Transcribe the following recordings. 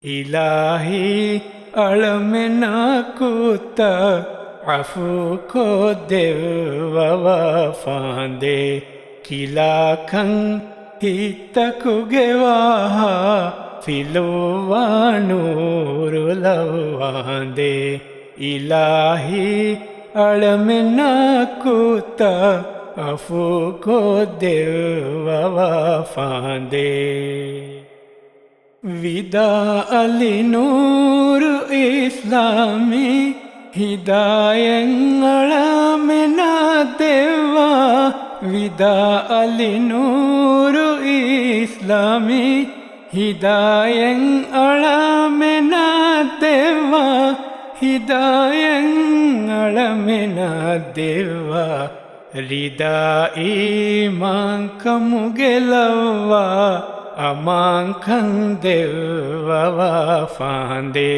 इलाही अळमेना कुता अफू को देव वफांदे किलाखं हितकुगेवाहा फिलुवानूरुलवांदे इलाही अळमेना कुता अफू को देव वफांदे विदा अली नूर इस्लामी हिदायत अळमेना देवा विदा अली नूर इस्लामी हिदायत अळमेना देवा हिदायत अळमेना देवा रिदा ईमान कमुगेलवा अमांखं देव वफांदे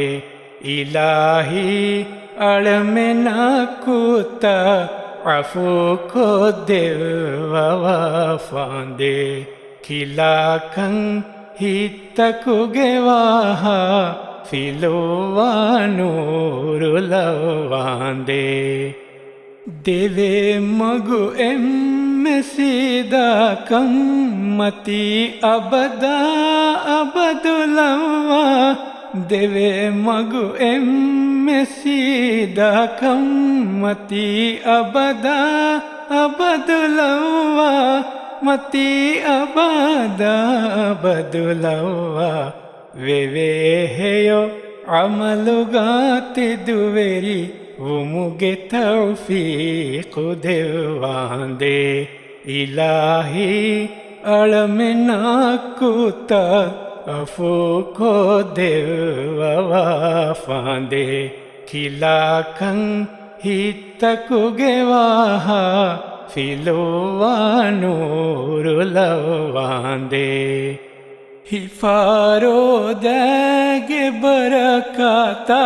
इलाही अळमेना कुता अफू को देव वफांदे खिलाखं हितकुगेवाहा फिलुवानूरुलवांदे देवे मगु सीधा कम्मती अबदा अबदुलवा देवे मगु सीधा कम्मती अबदा अबदुलवा मती अबदा अबदुलवा वे हेयो अमलुगाति दुवेरी उमुगे तौफीक देवांदे इलाही अळमेना कुता अफू को देव वफांदे खिलाखं हितकुगेवाहा फिलुवानूरुलवांदे हिफारो देगे बरकाता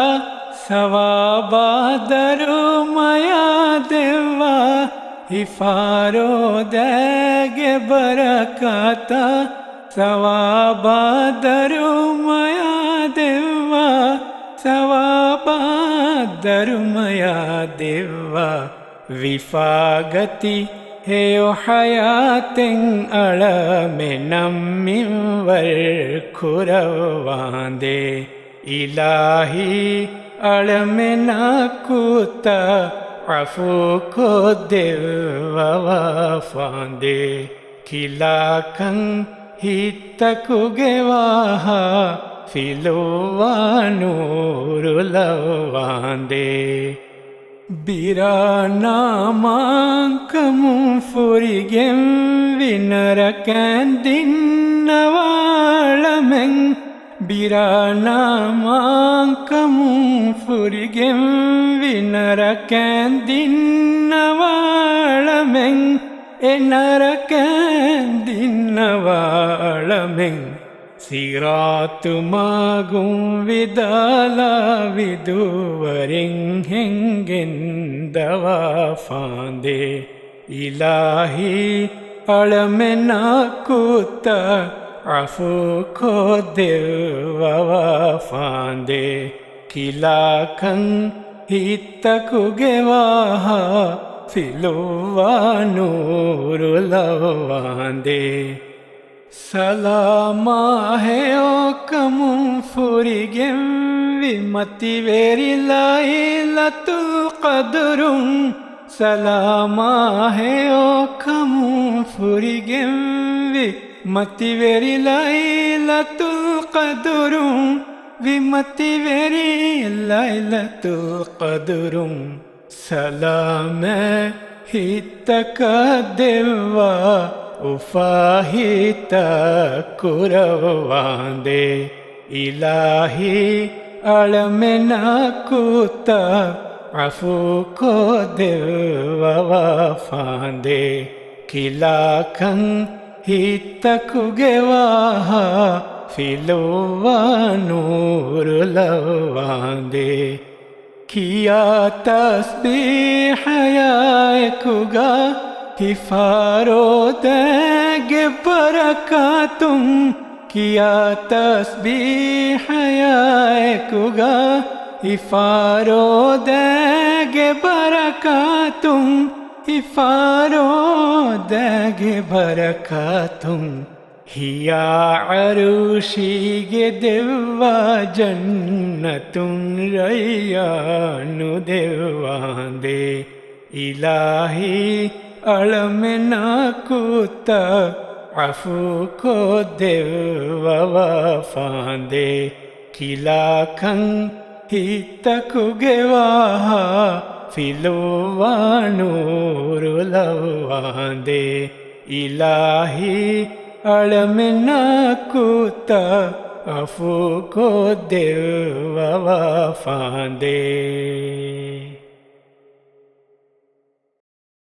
सवाबा दरुमया देवा हिफारो देगे बरकाता सवाबा दरुमया देवा सवाबा दरुमया देवा विफागति हेयो हयातें अळमेनं मिंवर खुरवांदे इलाही अळमेना कुता अफू को देव वफांदे खिलाखं हितकुगेवाहा फिलुवानूरुलवांदे बिरानामांकमु फुरिगें विनरकंदिन्नवाळमें बिरानामांकमु फुरिगें विनरकंदिन्नवाळमें एनरकंदिन्नवाळमें सिरातुमागुं विदाला विदुवरिं हेंगेंदवाफांदे इलाही अळमेना कुता अफू को देव वफांदे खिलाखं हितकुगेवाहा फिलुवानूरुलवांदे सलामा है ओ कमु फुरिगें विमति वेरी लाइलतुल क़द्रुं सलामा है ओ कमु फुरिगें विमति वेरी लाइलतुल क़द्रुं विमति वेरी लाइलतुल क़द्रुं सलाम हितक देवा उफाहिता कुरवांदे इलाही अळमेना कुता अफू को देव वफांदे खिलाखं हितकुगेवाहा फिलुवानूरुलवांदे किया तस्बीह याकुगा हिफारो देगे बरकातुं किया तस्बीह या ಕುಗಾ ಇಫಾರೋ ದಗೆ ಬರಕಾತುಂ ಇಫಾರೋ ದಗೆ ಬರಕಾತುಂ ಹಿಯಾ ಅರುಷಿಗೆ ದೆವ್ವ ಜನ್ನತುಂ ರಯ್ಯಾನು ದೆವ್ವಾಂದೆ ಇಲಾಹಿ ಅಳಮೆನ ಕೂತ ಅಫು ಕೋ ದೆವ್ವ ವಫಾಂದೆ ಕಿಲಾಖಂ ಹಿತ್ತಕುಗೆ ವಾಹ ಫಿಲುವಾನೂರು ಲವ್ವಾಂದೆ ಇಲಾಹಿ ಅಳಮೆನ ಕೂತ ಅಫು ಕೋ ದೆವ್ವ ವಫಾಂದೆ